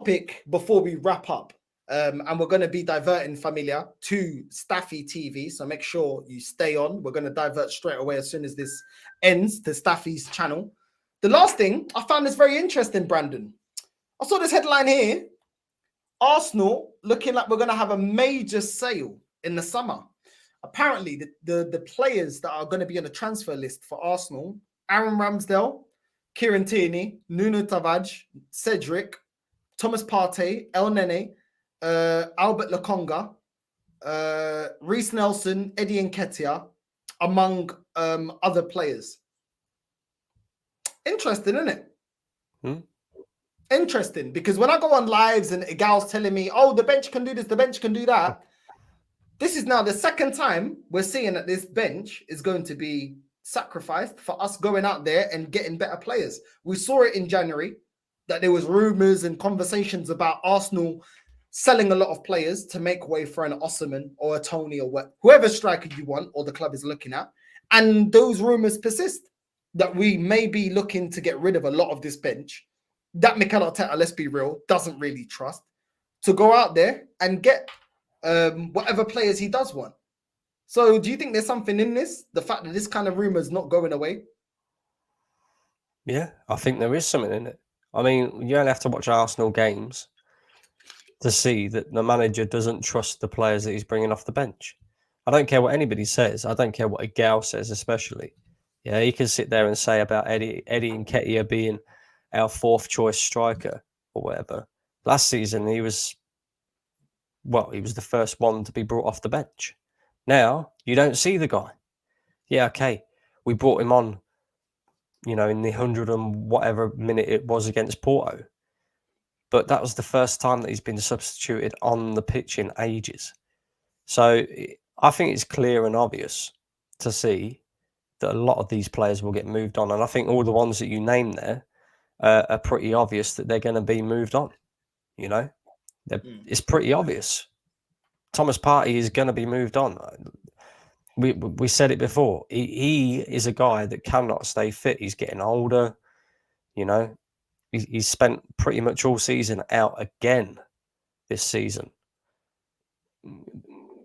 topic before we wrap up. And we're going to be diverting, Familia, to Staffy TV. So make sure you stay on. We're going to divert straight away as soon as this ends to Staffy's channel. The last thing, I found this very interesting, Brandon. I saw this headline here. Arsenal looking like we're going to have a major sale in the summer. Apparently, the players that are going to be on the transfer list for Arsenal, Aaron Ramsdale, Kieran Tierney, Nuno Tavares, Cedric, Thomas Partey, El Nene, Albert Lokonga, Reece Nelson, Eddie Nketiah, among other players. Interesting, isn't it? Interesting, because when I go on lives and a gal's telling me, oh, the bench can do this, the bench can do that. This is now the second time we're seeing that this bench is going to be sacrificed for us going out there and getting better players. We saw it in January that there was rumors and conversations about Arsenal selling a lot of players to make way for an Osimhen or a Tony or whoever striker you want or the club is looking at. And those rumors persist that we may be looking to get rid of a lot of this bench that Mikel Arteta, let's be real, doesn't really trust, to go out there and get whatever players he does want. So do you think there's something in this? The fact that this kind of rumor is not going away? Yeah, I think there is something in it. I mean, you only have to watch Arsenal games to see that the manager doesn't trust the players that he's bringing off the bench. I don't care what anybody says. I don't care what a gal says, especially. Yeah, he can sit there and say about Eddie Nketiah being our fourth choice striker or whatever. Last season, he was the first one to be brought off the bench. Now, you don't see the guy. Yeah, okay, we brought him on, in the 100 and whatever minute it was against Porto. But that was the first time that he's been substituted on the pitch in ages. So I think it's clear and obvious to see that a lot of these players will get moved on. And I think all the ones that you name there are pretty obvious that they're going to be moved on. It's pretty obvious. Thomas Partey is going to be moved on. We said it before. He is a guy that cannot stay fit. He's getting older. He's spent pretty much all season out again this season.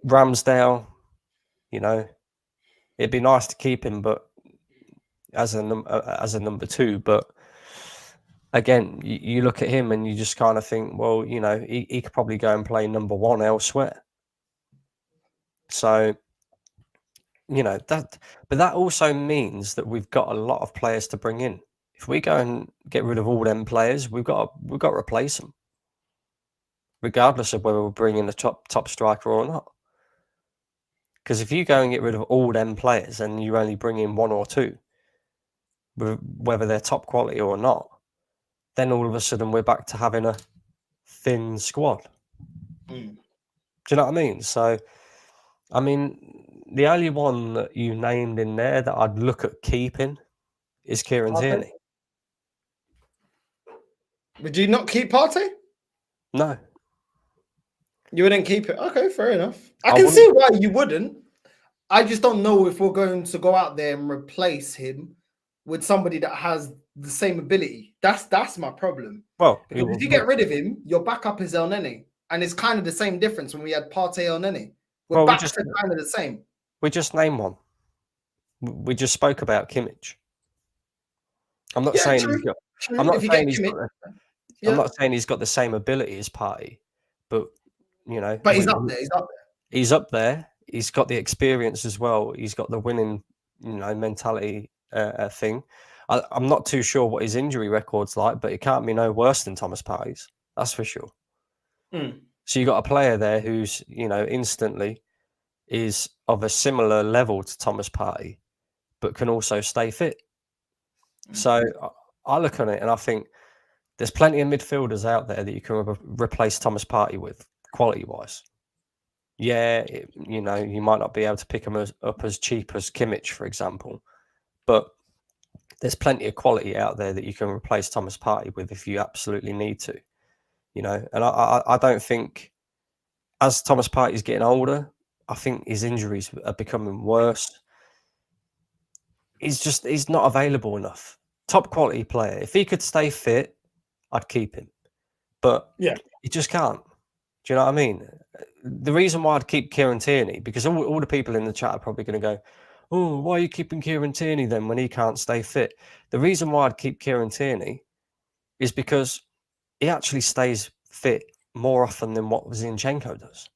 Ramsdale, it'd be nice to keep him, but as a number two. But again, you look at him and you just kind of think, well, he could probably go and play number one elsewhere. So, but that also means that we've got a lot of players to bring in. If we go and get rid of all them players, we've got to replace them, regardless of whether we're bringing a top striker or not. Because if you go and get rid of all them players and you only bring in one or two, whether they're top quality or not, then all of a sudden we're back to having a thin squad. Do you know what I mean? So, I mean, the only one that you named in there that I'd look at keeping is Kieran Tierney. Would you not keep Partey? No. You wouldn't keep it? Okay, fair enough. I can see why you wouldn't. I just don't know if we're going to go out there and replace him with somebody that has the same ability. That's my problem. Well, if you get rid of him, your backup is El Nene. And it's kind of the same difference when we had Partey El Nene. We're back to kind of the same. We just named one. We just spoke about Kimmich. I'm not saying he's got. I'm not saying he's got the same ability as Partey, but But he's up there. He's up there. He's got the experience as well. He's got the winning, mentality thing. I'm not too sure what his injury record's like, but it can't be no worse than Thomas Partey's. That's for sure. So you got a player there who's instantly is of a similar level to Thomas Partey, but can also stay fit. So I look on it and I think there's plenty of midfielders out there that you can replace Thomas Partey with, quality-wise. Yeah, you might not be able to pick him up as cheap as Kimmich, for example, but there's plenty of quality out there that you can replace Thomas Partey with if you absolutely need to. And I don't think, as Thomas Partey's getting older, I think his injuries are becoming worse. He's not available enough. Top quality player. If he could stay fit, I'd keep him. but Yeah. he just can't. Do you know what I mean? The reason why I'd keep Kieran Tierney, because all the people in the chat are probably going to go, oh, why are you keeping Kieran Tierney then when he can't stay fit? The reason why I'd keep Kieran Tierney is because he actually stays fit more often than what Zinchenko does.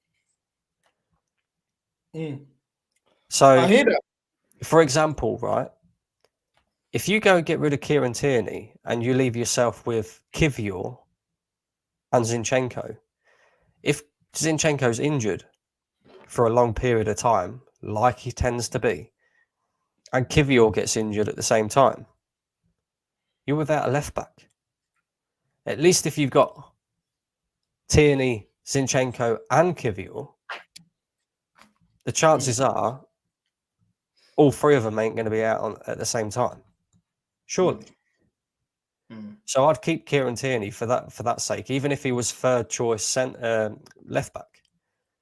So, I hear that. for example, right, if you go and get rid of Kieran Tierney and you leave yourself with Kivior and Zinchenko, if Zinchenko's injured for a long period of time, like he tends to be, and Kivior gets injured at the same time, you're without a left back. At least if you've got Tierney, Zinchenko, and Kivior, the chances are all three of them ain't going to be out at the same time. Surely. So I'd keep Kieran Tierney for that sake, even if he was third choice left back,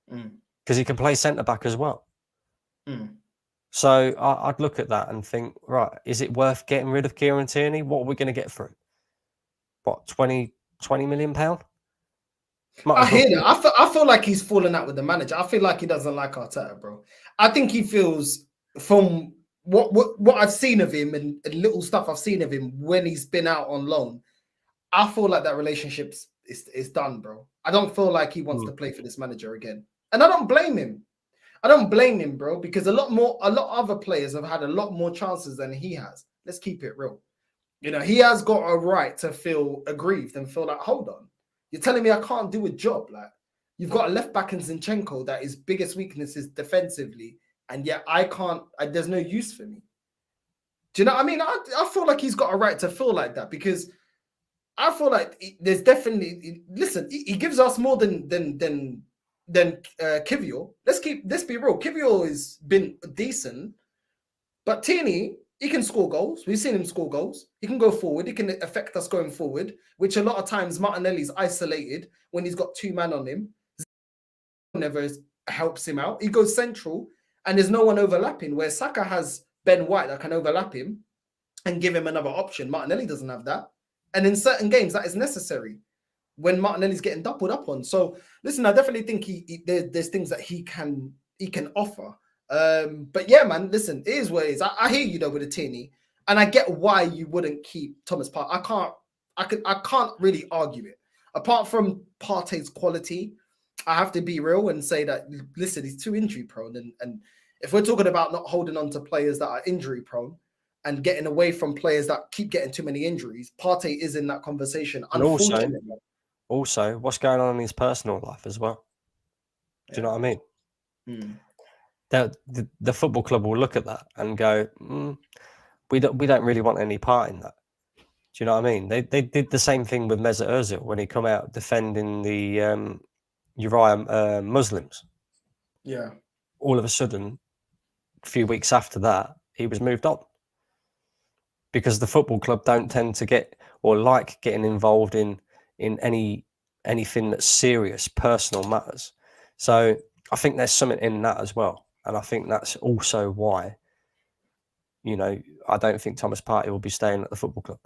because he can play centre back as well. So I'd look at that and think, right, is it worth getting rid of Kieran Tierney? What are we going to get for him? What, 20 million pound? I hear that. I feel like he's fallen out with the manager. I feel like he doesn't like Arteta, bro. I think he feels, from what I've seen of him and little stuff I've seen of him when he's been out on loan, I feel like that relationship is done, bro. I don't feel like he wants to play for this manager again. And I don't blame him. I don't blame him, bro, because a lot other players have had a lot more chances than he has. Let's keep it real. You know, he has got a right to feel aggrieved and feel like, hold on, you're telling me I can't do a job? Like, you've got a left back in Zinchenko that his biggest weakness is defensively, and yet I can't, there's no use for me. Do you know what I mean? I feel like he's got a right to feel like that, because I feel like there's definitely, listen, he gives us more than Kivior. Let's be real. Kivior has been decent, but Tierney, he can score goals. We've seen him score goals. He can go forward. He can affect us going forward, which a lot of times Martinelli's isolated when he's got two men on him. Never helps him out. He goes central and there's no one overlapping, where Saka has Ben White that can overlap him and give him another option. Martinelli doesn't have that. And in certain games, that is necessary when Martinelli's getting doubled up on. So listen, I definitely think there's things that he can offer. But yeah, man, listen, it is what it is. I hear you though with the Tierney, and I get why you wouldn't keep Thomas Partey. I can't really argue it. Apart from Partey's quality, I have to be real and say that, listen, he's too injury prone, and if we're talking about not holding on to players that are injury prone and getting away from players that keep getting too many injuries, Partey is in that conversation. And unfortunately, also, what's going on in his personal life as well? Do you know what I mean? The football club will look at that and go, we don't really want any part in that. Do you know what I mean? They did the same thing with Mesut Ozil when he come out defending the Uriah Muslims. Yeah. All of a sudden, a few weeks after that, he was moved on, because the football club don't tend to get or like getting involved in anything that's serious personal matters. So I think there's something in that as well, and I think that's also why, you know, I don't think Thomas Partey will be staying at the football club.